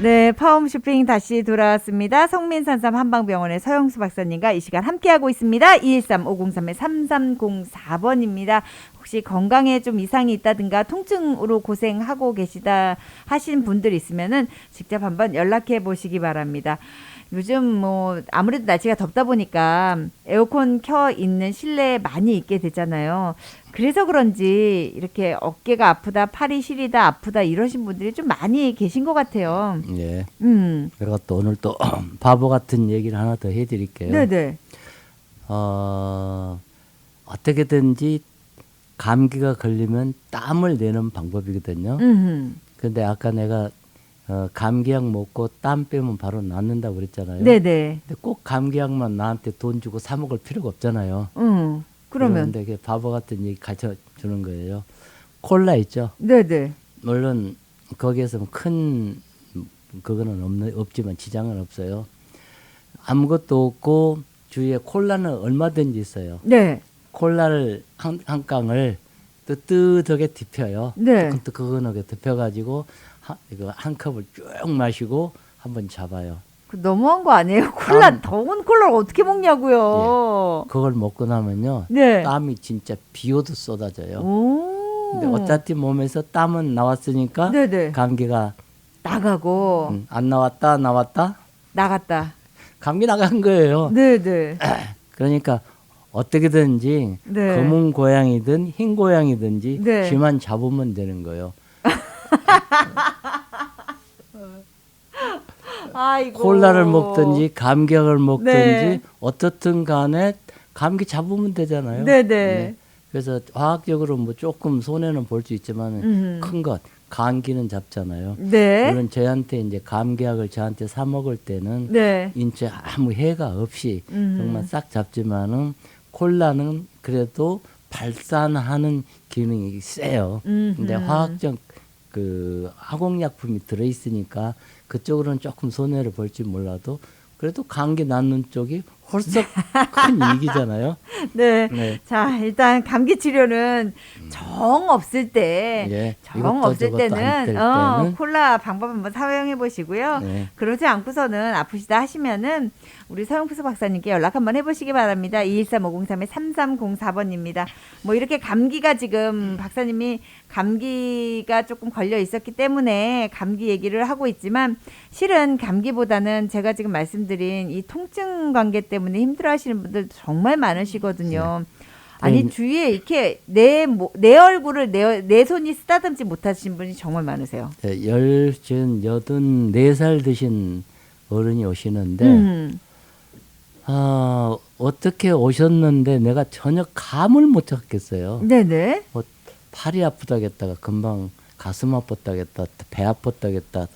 네, 파움 쇼핑 다시 돌아왔습니다. 성민산삼 한방병원의 서영수 박사님과 이 시간 함께하고 있습니다. 213-503-3304번입니다. 혹시 건강에 좀 이상이 있다든가 통증으로 고생하고 계시다 하신 분들 있으면은 직접 한번 연락해 보시기 바랍니다. 요즘 뭐 아무래도 날씨가 덥다 보니까 에어컨 켜 있는 실내에 많이 있게 되잖아요. 그래서 그런지 이렇게 어깨가 아프다, 팔이 시리다, 아프다 이러신 분들이 좀 많이 계신 것 같아요. 예. 그리고 또 오늘 또 바보 같은 얘기를 하나 더 해드릴게요. 네네. 어떻게든지 감기가 걸리면 땀을 내는 방법이거든요. 근데 아까 내가 감기약 먹고 땀 빼면 바로 낫는다고 그랬잖아요. 네네. 근데 꼭 감기약만 나한테 돈 주고 사 먹을 필요가 없잖아요. 그러면. 그런데 그 바보 같은 얘기 가르쳐 주는 거예요. 콜라 있죠. 네네. 물론 거기에서 큰 그거는 없지만 지장은 없어요. 아무것도 없고 주위에 콜라는 얼마든지 있어요. 네. 콜라를 한 깡을 뜨뜻하게 데펴요. 네. 뜨끈뜨끈하게 데펴가지고 이거 한 컵을 쭉 마시고 한번 잡아요. 그 너무한 거 아니에요? 콜라 더운 콜라를 어떻게 먹냐고요? 예. 그걸 먹고 나면요. 네. 땀이 진짜 비오듯 쏟아져요. 오. 근데 어차피 몸에서 땀은 나왔으니까 네네. 감기가 나가고 안 나왔다 나갔다. 감기 나간 거예요. 네네. 그러니까 어떻게든지 네. 검은 고양이든 흰 고양이든지 네. 쥐만 잡으면 되는 거예요. 아이고. 콜라를 먹든지 감기약을 먹든지 네. 어떻든 간에 감기 잡으면 되잖아요. 네네. 네. 그래서 화학적으로 뭐 조금 손해는 볼 수 있지만 큰 것 감기는 잡잖아요. 네. 물론 저한테 이제 감기약을 저한테 사 먹을 때는 네. 인체 아무 해가 없이 정말 싹 잡지만은 콜라는 그래도 발산하는 기능이 세요. 근데 화학적 그 화공약품이 들어 있으니까 그쪽으로는 조금 손해를 볼지 몰라도 그래도 감기 낫는 쪽이 훨씬 큰 이익이잖아요. 네. 네. 자, 일단 감기 치료는 정 없을 때, 예. 정 이것도 없을 저것도 안될 때는 때는 콜라 방법 한번 사용해 보시고요. 네. 그러지 않고서는 아프시다 하시면은 우리 서영수 박사님께 연락 한번 해보시기 바랍니다. 213-503-3304번입니다. 뭐 이렇게 감기가 지금 박사님이 감기가 조금 걸려 있었기 때문에 감기 얘기를 하고 있지만 실은 감기보다는 제가 지금 말씀드린 이 통증 관계 때문에 힘들어하시는 분들 정말 많으시거든요. 아니 주위에 이렇게 내 얼굴을 내 손이 쓰다듬지 못하시는 분이 정말 많으세요. 네, 84살 드신 어른이 오시는데 어떻게 오셨는데 내가 전혀 감을 못 잡겠어요. 네네. 뭐 팔이 아프다겠다가 금방 가슴 아팠다겠다, 배 아팠다겠다,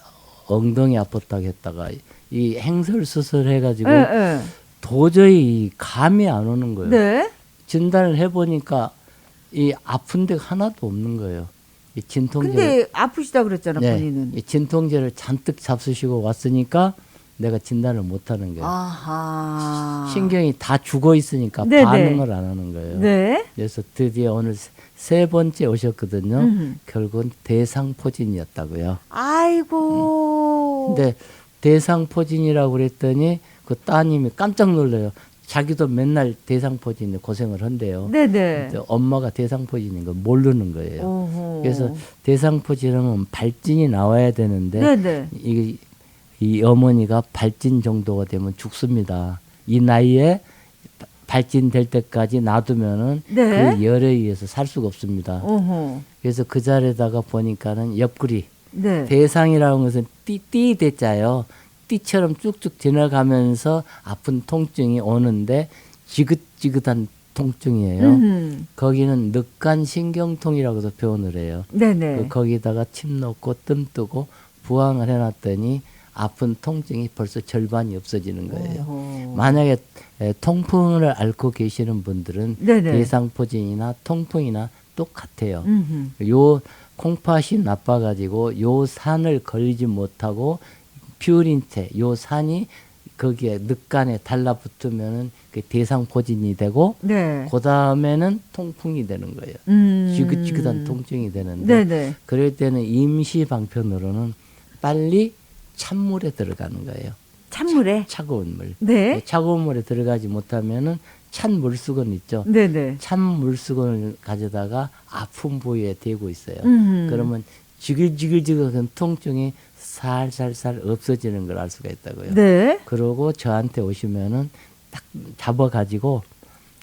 엉덩이 아팠다겠다가 이 행설 수술 해가지고 네. 도저히 감이 안 오는 거예요. 네. 진단을 해보니까 이 아픈 데가 하나도 없는 거예요. 이 진통제. 근데 아프시다 그랬잖아 네, 본인은. 이 진통제를 잔뜩 잡수시고 왔으니까 내가 진단을 못 하는 거예요. 아하. 신경이 다 죽어 있으니까 네네. 반응을 안 하는 거예요. 네. 그래서 드디어 오늘 세 번째 오셨거든요. 결국은 대상포진이었다고요. 아이고. 근데 대상포진이라고 그랬더니 그 따님이 깜짝 놀라요. 자기도 맨날 대상포진에 고생을 한대요. 네네. 근데 엄마가 대상포진인 걸 모르는 거예요. 오호. 그래서 대상포진하면 발진이 나와야 되는데 네네. 이 어머니가 발진 정도가 되면 죽습니다. 이 나이에 발진될 때까지 놔두면은 네. 그 열에 의해서 살 수가 없습니다. 오호. 그래서 그 자리에다가 보니까는 옆구리 네. 대상이라는 것은 띠띠 대자요. 띠처럼 쭉쭉 지나가면서 아픈 통증이 오는데 지긋지긋한 통증이에요. 거기는 늑간신경통이라고도 표현을 해요. 네네. 거기다가 침 넣고 뜸 뜨고 부항을 해놨더니 아픈 통증이 벌써 절반이 없어지는 거예요. 오호. 만약에 통풍을 앓고 계시는 분들은 네네. 대상포진이나 통풍이나 똑같아요. 요 콩팥이 나빠가지고 요 산을 걸리지 못하고 퓨린체 요 산이 거기에 늑간에 달라붙으면은 그 대상포진이 되고 네. 그 다음에는 통풍이 되는 거예요. 지긋지긋한 통증이 되는데 네네. 그럴 때는 임시 방편으로는 빨리 찬물에 들어가는 거예요. 찬물에. 차가운 물. 네. 차가운 물에 들어가지 못하면은 찬 물수건 있죠. 네네. 찬 물수건을 가져다가 아픈 부위에 대고 있어요. 음. 그러면 지글지글지글한 통증이 살살살 없어지는 걸 알 수가 있다고요. 네. 그러고 저한테 오시면은 딱 잡아가지고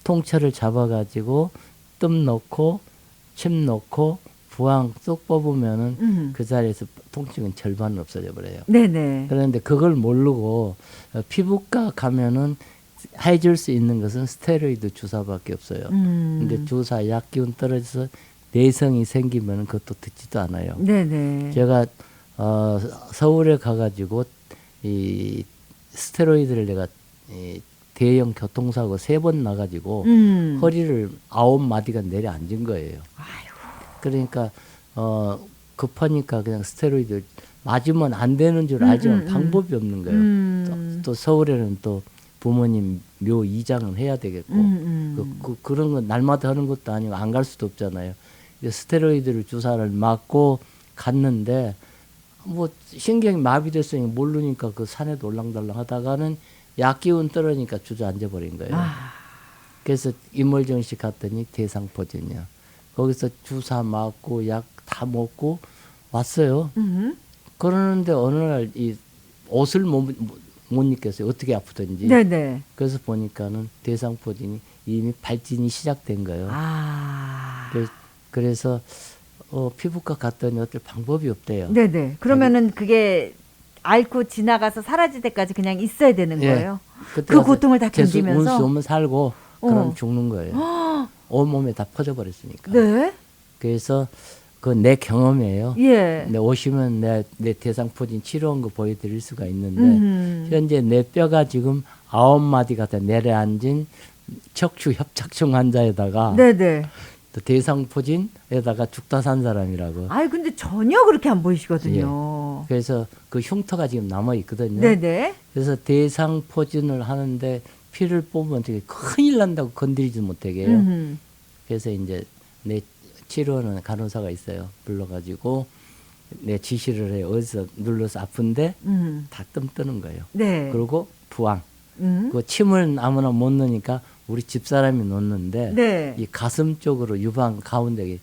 통째를 잡아가지고 뜸 넣고 침 넣고 부항 쏙 뽑으면은 그 자리에서 통증은 절반은 없어져 버려요. 네네. 그런데 그걸 모르고 피부과 가면은 해줄 수 있는 것은 스테로이드 주사밖에 없어요. 근데 주사 약 기운 떨어져서 내성이 생기면 그것도 듣지도 않아요. 네네. 제가 서울에 가가지고 이 스테로이드를 내가 이 대형 교통사고 3번 나가지고 허리를 9마디가 내려앉은 거예요. 그러니까 급하니까 그냥 스테로이드 맞으면 안 되는 줄 알지만 방법이 없는 거예요. 또 서울에는 또 부모님 묘 이장은 해야 되겠고 그런 건 날마다 하는 것도 아니고 안 갈 수도 없잖아요. 스테로이드를 주사를 맞고 갔는데 뭐 신경이 마비됐으니 모르니까 그 산에도 올랑달랑 하다가는 약 기운 떨어지니까 주저앉아 버린 거예요. 그래서 임월정식 갔더니 대상포진이야. 거기서 주사 맞고 약 다 먹고 왔어요. 그러는데 어느 날 이 옷을 못 입겠어요. 어떻게 아프든지. 네네. 그래서 보니까는 대상포진이 이미 발진이 시작된 거예요. 그래서 피부과 갔더니 어떨 방법이 없대요. 네네. 그러면은 그게 앓고 지나가서 사라질 때까지 그냥 있어야 되는 거예요. 그때 그 가서 고통을 다 계속 견디면서. 운수 오면 살고 그럼 죽는 거예요. 온몸에 다 퍼져버렸으니까. 네. 그래서 그 내 경험이에요. 예. 내 오시면 내 대상포진 치료한 거 보여드릴 수가 있는데 현재 내 뼈가 지금 9마디가 다 내려앉은 척추 협착증 환자에다가 네네. 또 대상포진에다가 죽다 산 사람이라고. 아이 근데 전혀 그렇게 안 보이시거든요. 그래서 그 흉터가 지금 남아 있거든요. 네네. 그래서 대상포진을 하는데 피를 뽑으면 되게 큰일 난다고 건드리지 못하게 해요. 그래서 이제 내 치료하는 간호사가 있어요. 불러가지고 내 지시를 해요. 어디서 눌러서 아픈데 다 뜸 뜨는 거예요. 네. 그리고 부항. 그 침을 아무나 못 넣으니까 우리 집사람이 놓는데 네. 이 가슴 쪽으로 유방 가운데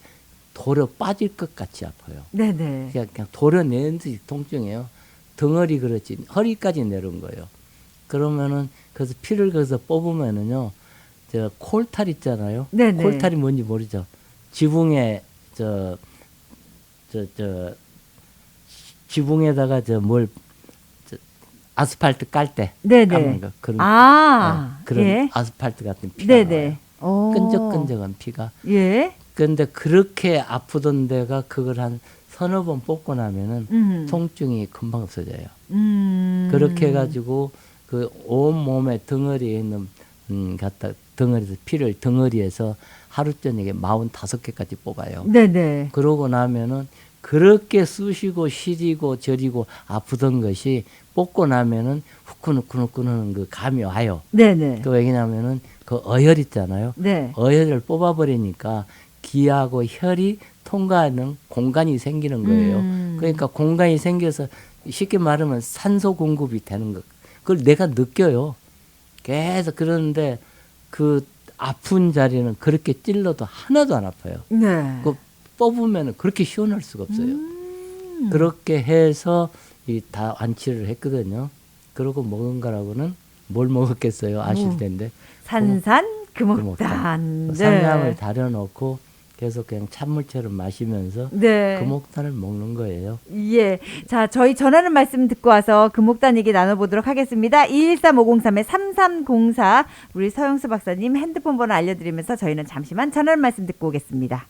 도려 빠질 것 같이 아파요. 네네. 그냥 도려내는 듯이 통증이에요. 덩어리 그렇지 허리까지 내려온 거예요. 그러면은 그래서 피를 거기서 뽑으면은요, 저 콜탈 있잖아요. 네네. 콜탈이 뭔지 모르죠. 지붕에 지붕에다가 아스팔트 깔 때 네네. 까만 거 그런 그런 예. 아스팔트 같은 피가 네네. 나와요. 끈적끈적한 피가. 예. 그런데 그렇게 아프던 데가 그걸 한 서너 번 뽑고 나면은 통증이 금방 없어져요. 그렇게 해가지고 그 온 몸에 덩어리에 있는 덩어리에서 피를 덩어리에서 하루 저녁에 45개까지 뽑아요. 네네. 그러고 나면은 그렇게 쑤시고 시리고 저리고 아프던 것이 뽑고 나면은 후끈후끈후끈하는 그 감이 와요. 네네. 그 왜냐면은 그 어혈 있잖아요. 네. 어혈을 뽑아버리니까 기하고 혈이 통과하는 공간이 생기는 거예요. 그러니까 공간이 생겨서 쉽게 말하면 산소 공급이 되는 거. 그걸 내가 느껴요. 계속 그러는데 그 아픈 자리는 그렇게 찔러도 하나도 안 아파요. 네. 그 뽑으면 그렇게 시원할 수가 없어요. 그렇게 해서 다 완치를 했거든요. 그러고 먹은 거라고는 뭘 먹었겠어요. 아실 텐데. 산산 금옥단. 네. 산량을 다려놓고 계속 그냥 찬물처럼 마시면서 네. 금옥단을 먹는 거예요. 예. 자, 저희 전하는 말씀 듣고 와서 금옥단 얘기 나눠보도록 하겠습니다. 213-503-3304 우리 서영수 박사님 핸드폰 번호 알려드리면서 저희는 잠시만 전하는 말씀 듣고 오겠습니다.